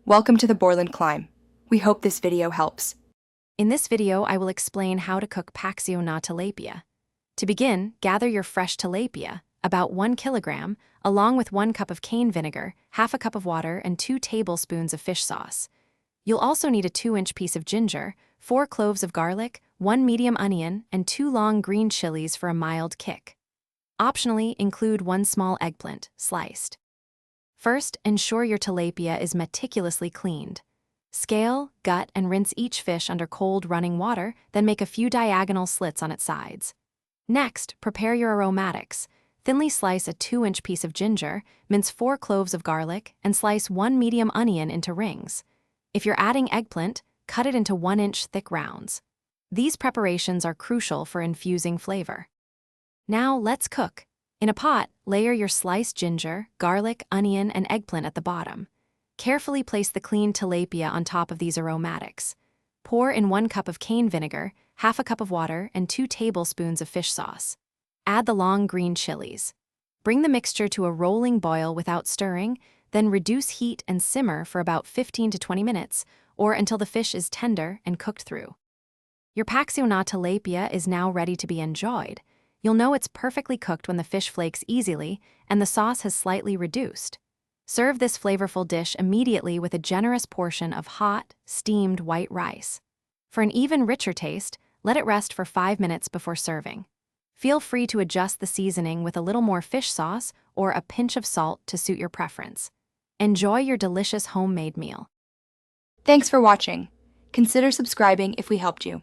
Welcome to the Borland Climb. We hope this video helps. In this video, I will explain how to cook Paksiw na tilapia. To begin, gather your fresh tilapia, about 1 kilogram, along with 1 cup of cane vinegar, half a cup of water, and 2 tablespoons of fish sauce. You'll also need a 2-inch piece of ginger, 4 cloves of garlic, 1 medium onion, and 2 long green chilies for a mild kick. Optionally, include 1 small eggplant, sliced. First, ensure your tilapia is meticulously cleaned. Scale, gut, and rinse each fish under cold running water, then make a few diagonal slits on its sides. Next, prepare your aromatics. Thinly slice a 2-inch piece of ginger, mince 4 cloves of garlic, and slice 1 medium onion into rings. If you're adding eggplant, cut it into 1-inch thick rounds. These preparations are crucial for infusing flavor. Now let's cook. In a pot, layer your sliced ginger, garlic, onion, and eggplant at the bottom. Carefully place the cleaned tilapia on top of these aromatics. Pour in 1 cup of cane vinegar, half a cup of water, and 2 tablespoons of fish sauce. Add the long green chilies. Bring the mixture to a rolling boil without stirring, then reduce heat and simmer for about 15 to 20 minutes, or until the fish is tender and cooked through. Your Paksiw na tilapia is now ready to be enjoyed. You'll know it's perfectly cooked when the fish flakes easily and the sauce has slightly reduced. Serve this flavorful dish immediately with a generous portion of hot, steamed white rice. For an even richer taste, let it rest for 5 minutes before serving. Feel free to adjust the seasoning with a little more fish sauce or a pinch of salt to suit your preference. Enjoy your delicious homemade meal. Thanks for watching. Consider subscribing if we helped you.